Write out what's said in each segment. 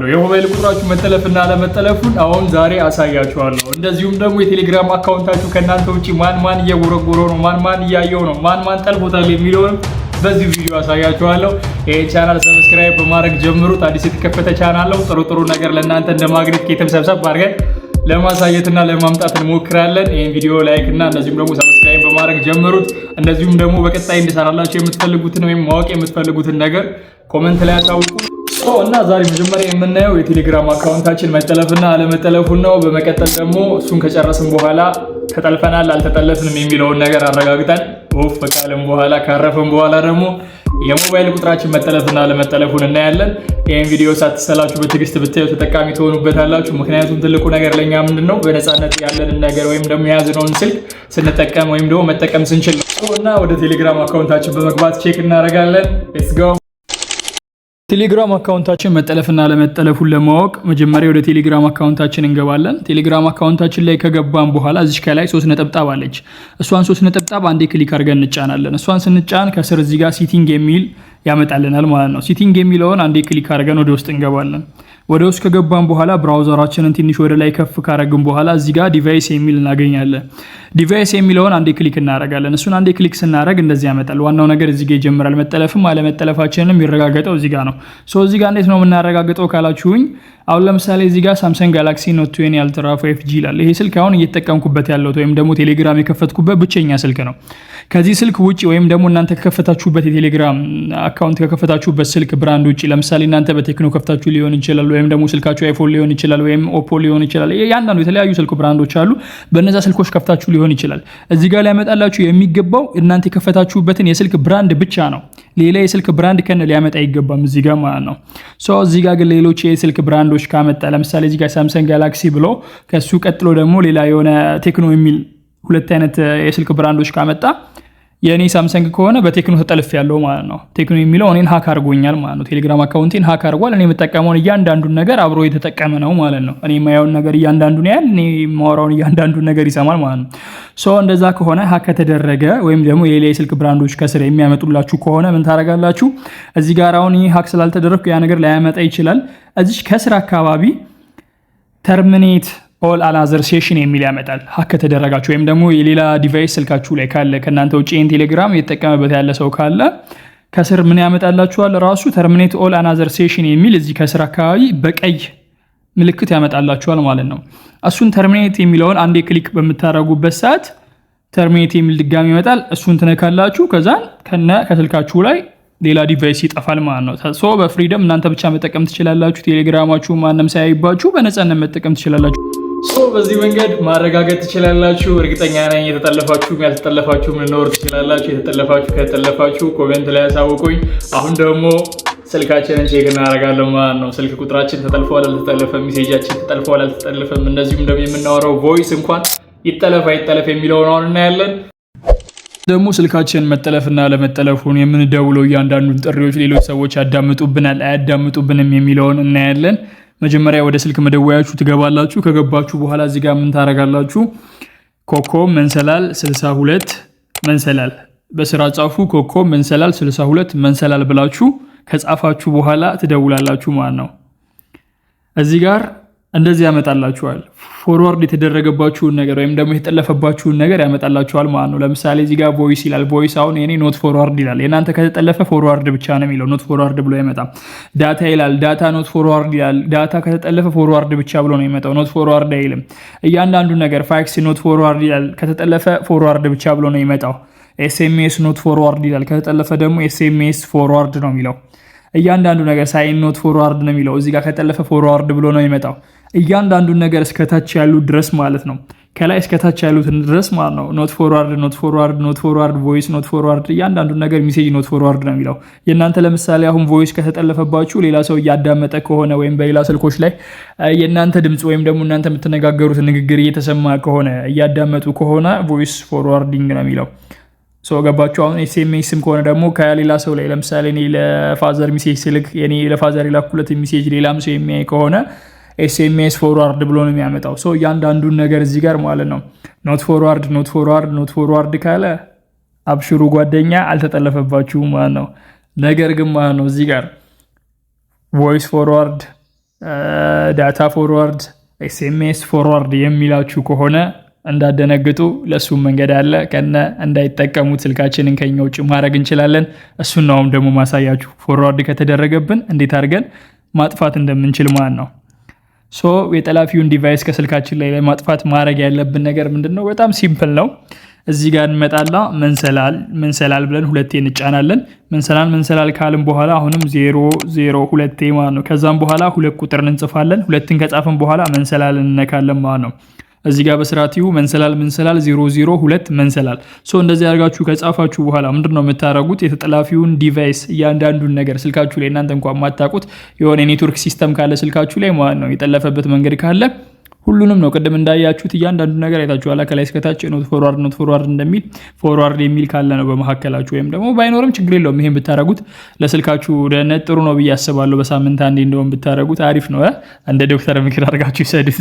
አሳያችኋለሁ። የሞባይል ቁጥራችሁ መተለፍና አለመተለፉን አሁን ዛሬ አሳያችኋለሁ። እንደዚሁም ደግሞ የቴሌግራም አካውንታችሁ ከእናንተ ውጪ ማን እየጎረጎረው ነው፣ ማን እያየው ነው፣ ማን ጠልፎታል የሚለውን በዚህ ቪዲዮ አሳያችኋለሁ። ይሄ ቻናል ሰብስክራይብ በማድረግ ጀምሩት። አዲስ የተከፈተ ቻናል ነው። ጥሩ ነገር ለእናንተ እንደማግኘት ከየትም ሰብሰብ አድርገን ለማሳየትና ለማምጣት እንሞክራለን። ይሄን ቪዲዮ ላይክ እና እንደዚሁም ደግሞ ሰብስክራይብ በማድረግ ጀምሩት። እንደዚሁም ደግሞ በቀጣይ እንድሰራላችሁ የምትፈልጉትን ወይም ማወቅ የምትፈልጉትን ነገር ኮሜንት ላይ አሳውቁ። እና ዛሬ መጀመሪያ የምናየው የቴሌግራም አካውንታችን መጠለፍና አለመጠለፉን ነው። በመቀጠል ደግሞ እሱን ከጨረስን በኋላ ተጠልፈናል አልተጠለፍንም የሚለውን ነገር አረጋግጠን ወፍ በቃለም በኋላ ካረፈን በኋላ ደግሞ የሞባይል ቁጥራችን መጠለፍና አለመጠለፉን እናያለን። ይሄን ቪዲዮ ሳትሰላችሁ በትዕግስት ብታዩ ተጠቃሚ ትሆኑበታላችሁ። ምክንያቱም ትልቁ ነገር ለኛ ምንድነው በነፃነት ያለንን ነገር ወይም ደግሞ የያዝነውን ስልክ ስንጠቀም ወይም ደግሞ መጠቀም ስንችል ነው። እና ወደ ቴሌግራም አካውንታችን በመግባት ቼክ እናደርጋለን። ሌትስ ጎ። ቴሌግራም አካውንታችን መጠለፍና አለመጠለፉን ለማወቅ መጀመሪያ ወደ ቴሌግራም አካውንታችን እንገባለን። ቴሌግራም አካውንታችን ላይ ከገባን በኋላ እዚህ ከላይ 3 ነጠብጣብ አለች። እሷን 3 ነጠብጣብ አንዴ ክሊክ አድርገን እንጫናለን። እሷን ስንጫን ከስር እዚህ ጋር ሲቲንግ የሚል ያመጣልናል ማለት ነው። ሲቲንግ የሚለውን አንዴ ክሊክ አድርገን ወደ ውስጥ እንገባለን። ወደ ውስጥ ከገባን በኋላ ብራውዘራችንን ትንሽ ወደ ላይ ከፍ ካረግን በኋላ እዚህ ጋር ዲቫይስ የሚል እናገኛለን። ዲቫይስ የሚለውን አንዴ ክሊክ እናረጋለን። እሱን አንዴ ክሊክ ስናረግ እንደዚህ ያመጣል። ዋናው ነገር እዚህ ጋር ይጀምራል። መጠለፍም አለመጠለፋችንንም ይረጋገጠው እዚህ ጋር ነው። እዚህ ጋር እንዴት ነው የምናረጋግጠው ካላችሁኝ፣ አሁን ለምሳሌ እዚህ ጋር ሳምሰንግ ጋላክሲ ኖት 20 አልትራ 5G ይላል። ይሄ ስልክ አሁን እየተጠቀምኩበት ያለው ወይም ደግሞ ቴሌግራም የከፈትኩበት ብቸኛ ስልክ ነው። ከዚህ ስልክ ውጪ ወይም ደግሞ እናንተ ከከፈታችሁበት የቴሌግራም አካውንት ከከፈታችሁበት ስልክ ብራንድ ውጪ ለምሳሌ እናንተ በቴክኖ ከፍታችሁ ሊሆን ይችላል፣ ወይም ደግሞ ስልካችሁ አይፎን ሊሆን ይችላል፣ ወይም ኦፖ ሊሆን ይችላል። ያንዳንዱ የተለያዩ ስልክ ብራንዶች አሉ። በእነዛ ስልኮች ከፍታችሁ ሊሆን ይችላል። እዚህ ጋር ሊያመጣላችሁ የሚገባው እናንተ የከፈታችሁበትን የስልክ ብራንድ ብቻ ነው። ሌላ የስልክ ብራንድ ከነ ሊያመጣ አይገባም እዚህ ጋር ማለት ነው። እዚህ ጋር ግን ሌሎች የስልክ ብራንዶች ካመጣ ለምሳሌ እዚህ ጋር ሳምሰንግ ጋላክሲ ብሎ ከሱ ቀጥሎ ደግሞ ሌላ የሆነ ቴክኖ የሚል ሁለት አይነት የስልክ ብራንዶች ካመጣ የኔ ሳምሰንግ ከሆነ በቴክኖ ተጠልፍ ያለው ማለት ነው። ቴክኖ የሚለው እኔን ሃክ አድርጎኛል ማለት ነው። ቴሌግራም አካውንቴን ሃክ አድርጓል። እኔ የምጠቀመውን እያንዳንዱን ነገር አብሮ የተጠቀመ ነው ማለት ነው። እኔ የማየውን ነገር እያንዳንዱን ያህል እኔ የማወራውን እያንዳንዱን ነገር ይሰማል ማለት ነው። እንደዛ ከሆነ ሃክ ከተደረገ ወይም ደግሞ የሌላ የስልክ ብራንዶች ከስር የሚያመጡላችሁ ከሆነ ምን ታደርጋላችሁ? እዚህ ጋር አሁን ይሄ ሃክ ስላልተደረግኩ ያ ነገር ላያመጣ ይችላል። እዚህ ከስር አካባቢ ተርሚኔት ኦል አናዘር ሴሽን የሚል ያመጣል። ሃክ ከተደረጋችሁ ወይም ደግሞ የሌላ ዲቫይስ ስልካችሁ ላይ ካለ ከናንተ ውጪ ቴሌግራም እየተጠቀመበት ያለ ሰው ካለ ከስር ምን ያመጣላችኋል? ራሱ ተርሚኔት ኦል አናዘር ሴሽን የሚል እዚህ ከስር አካባቢ በቀይ ምልክት ያመጣላችኋል ማለት ነው። እሱን ተርሚኔት የሚለውን አንዴ ክሊክ በምታረጉበት ሰዓት ተርሚኔት የሚል ድጋሚ ይመጣል። እሱን ትነካላችሁ። ከዛን ከስልካችሁ ላይ ሌላ ዲቫይስ ይጠፋል ማለት ነው። በፍሪደም እናንተ ብቻ መጠቀም ትችላላችሁ። ቴሌግራማችሁ ማንም ሳያይባችሁ በነፃነት መጠቀም ትችላላችሁ። በዚህ መንገድ ማረጋገጥ ትችላላችሁ። እርግጠኛ ነኝ የተጠለፋችሁም ያልተጠለፋችሁም ልኖር ትችላላችሁ። ከተጠለፋችሁ ኮሜንት ላይ ያሳውቁኝ። አሁን ደግሞ ስልካችንን ቼክ እናደርጋለን ማለት ነው። ስልክ ቁጥራችን ተጠልፏል አልተጠለፈም፣ ሜሴጃችን ተጠልፏል አልተጠለፈም፣ እንደዚሁም ደግሞ የምናወራው ቮይስ እንኳን ይጠለፍ አይጠለፍ የሚለውን አሁን እናያለን። ደግሞ ስልካችን መጠለፍና አለመጠለፉን የምንደውለው እያንዳንዱን ጥሪዎች ሌሎች ሰዎች ያዳምጡብናል አያዳምጡብንም የሚለውን እናያለን። መጀመሪያ ወደ ስልክ መደወያችሁ ትገባላችሁ። ከገባችሁ በኋላ እዚህ ጋር ምን ታረጋላችሁ? ኮከብ መንሰላል 62 መንሰላል በስራ ጻፉ። ኮከብ መንሰላል 62 መንሰላል ብላችሁ ከጻፋችሁ በኋላ ትደውላላችሁ ማለት ነው። እዚህ ጋር እንደዚህ ያመጣላችኋል። ፎርዋርድ የተደረገባችሁን ነገር ወይም ደግሞ የተጠለፈባችሁን ነገር ያመጣላችኋል ማለት ነው። ለምሳሌ እዚህ ጋር ቮይስ ይላል። ቮይስ አሁን የኔ ኖት ፎርዋርድ ይላል። የናንተ ከተጠለፈ ፎርዋርድ ብቻ ነው የሚለው፣ ኖት ፎርዋርድ ብሎ አይመጣም። ዳታ ይላል። ዳታ ኖት ፎርዋርድ ይላል። ዳታ ከተጠለፈ ፎርዋርድ ብቻ ብሎ ነው የሚመጣው፣ ኖት ፎርዋርድ አይልም። እያንዳንዱ ነገር ፋክስ ኖት ፎርዋርድ ይላል። ከተጠለፈ ፎርዋርድ ብቻ ብሎ ነው የሚመጣው። ኤስኤምኤስ ኖት ፎርዋርድ ይላል። ከተጠለፈ ደግሞ ኤስኤምኤስ ፎርዋርድ ነው የሚለው። እያንዳንዱ ነገር ሳይን ኖት ፎርዋርድ ነው የሚለው። እዚህ ጋር ከተጠለፈ ፎርዋርድ ብሎ ነው የሚመጣው። እያንዳንዱ ነገር እስከታች ያሉ ድረስ ማለት ነው። ከላይ እስከታች ያሉትን ድረስ ማለት ነው። ኖት ፎርዋርድ ኖት ፎርዋርድ ኖት ፎርዋርድ ቮይስ ኖት ፎርዋርድ እያንዳንዱ ነገር ሜሴጅ ኖት ፎርዋርድ ነው የሚለው። የእናንተ ለምሳሌ አሁን ቮይስ ከተጠለፈባችሁ ሌላ ሰው እያዳመጠ ከሆነ ወይም በሌላ ስልኮች ላይ የእናንተ ድምጽ ወይም ደግሞ እናንተ የምትነጋገሩት ንግግር እየተሰማ ከሆነ እያዳመጡ ከሆነ ቮይስ ፎርዋርዲንግ ነው የሚለው። ገባችሁ? አሁን ኤስኤምኤስም ከሆነ ደግሞ ከሌላ ሰው ላይ ለምሳሌ እኔ ለፋዘር ሜሴጅ ስልክ የኔ ለፋዘር የላኩለት ሜሴጅ ሌላም ሰው የሚያይ ከሆነ ኤስኤምኤስ ፎርዋርድ ብሎ ነው የሚያመጣው። እያንዳንዱን ነገር እዚህ ጋር ማለት ነው ኖት ፎርዋርድ ኖት ፎርዋርድ ኖት ፎርዋርድ ካለ አብሽሩ ጓደኛ አልተጠለፈባችሁም ማለት ነው። ነገር ግን ማለት ነው እዚህ ጋር ቮይስ ፎርዋርድ ዳታ ፎርዋርድ ኤስኤምኤስ ፎርዋርድ የሚላችሁ ከሆነ እንዳደነግጡ ለሱም መንገድ አለ። ከነ እንዳይጠቀሙት ስልካችንን ከኛ ውጭ ማድረግ እንችላለን። እሱን ነው ደግሞ ማሳያችሁ ፎርዋርድ ከተደረገብን እንዴት አድርገን ማጥፋት እንደምንችል ማለት ነው። ሶ የጠላፊውን ዲቫይስ ከስልካችን ላይ ማጥፋት ማድረግ ያለብን ነገር ምንድነው? በጣም ሲምፕል ነው። እዚህ ጋር እንመጣላ መንሰላል ብለን ሁለቴ እንጫናለን። መንሰላል ካልን በኋላ አሁንም 002 ማለት ነው። ከዛም በኋላ ሁለት ቁጥር እንጽፋለን። ሁለትን ከጻፈን በኋላ መንሰላል እንነካለን ማለት ነው። እዚህ ጋር በስራቲው መንሰላል 002 መንሰላል። ሶ እንደዚህ አድርጋችሁ ከጻፋችሁ በኋላ ምንድነው የምታረጉት? የተጠላፊውን ዲቫይስ እያንዳንዱን ነገር ስልካችሁ ላይ እናንተ እንኳን ማታውቁት የሆነ ኔትወርክ ሲስተም ካለ ስልካችሁ ላይ ማለት ነው የጠለፈበት መንገድ ካለ ሁሉንም ነው ቅድም እንዳያችሁት እያንዳንዱ ነገር አይታችኋል። ከላይ እስከታች ኖት ፎርዋርድ እንደሚል ፎርዋርድ የሚል ካለ ነው በመሐከላችሁ ወይም ደግሞ ባይኖርም ችግር የለውም። ይሄን ብታረጉት ለስልካችሁ ደህንነት ጥሩ ነው ብዬ አስባለሁ። በሳምንት አንዴ እንደውም ብታረጉት አሪፍ ነው። እንደ ዶክተር ምክር አድርጋችሁ ይሰዱት።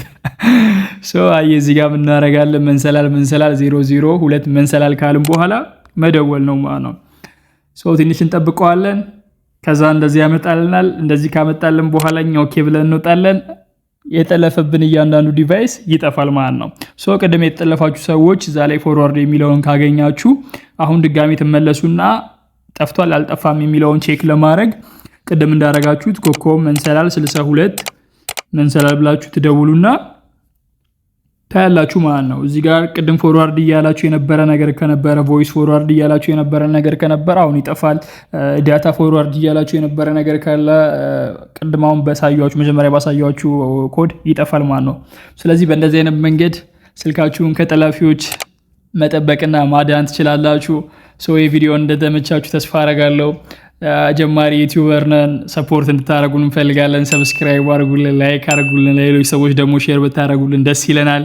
ሶ እዚህ ጋር ምን እናደርጋለን? መንሰላል 002 መንሰላል ካልን በኋላ መደወል ነው ማለት ነው። ሶ ትንሽ እንጠብቀዋለን። ከዛ እንደዚህ ያመጣልናል። እንደዚህ ካመጣልን በኋላ እኛ ኦኬ ብለን እንወጣለን። የጠለፈብን እያንዳንዱ ዲቫይስ ይጠፋል ማለት ነው። ሶ ቀደም የተጠለፋችሁ ሰዎች እዛ ላይ ፎርዋርድ የሚለውን ካገኛችሁ አሁን ድጋሚ ተመለሱና ጠፍቷል አልጠፋም የሚለውን ቼክ ለማድረግ ቀደም እንዳረጋችሁት ኮኮብ መንሰላል 62 መንሰላል ብላችሁ ትደውሉና ታያላችሁ ማለት ነው። እዚህ ጋር ቀደም ፎርዋርድ እያላችሁ የነበረ ነገር ከነበረ ቮይስ ፎርዋርድ እያላችሁ የነበረ ነገር ከነበረ አሁን ይጠፋል። ዳታ ፎርዋርድ እያላችሁ የነበረ ነገር ካለ ቀደማውን በሳያችሁ መጀመሪያ ባሳያችሁ ኮድ ይጠፋል ማለት ነው። ስለዚህ በእንደዚህ አይነት መንገድ ስልካችሁን ከጠላፊዎች መጠበቅና ማዳን ትችላላችሁ። ሶ የቪዲዮ እንደተመቻችሁ ተስፋ አደርጋለሁ። ጀማሪ ዩቲዩበር ነን። ሰፖርት እንድታደርጉን እንፈልጋለን። ሰብስክራይብ አድርጉልን፣ ላይክ አድርጉልን። ለሌሎች ሰዎች ደግሞ ሼር ብታደርጉልን ደስ ይለናል።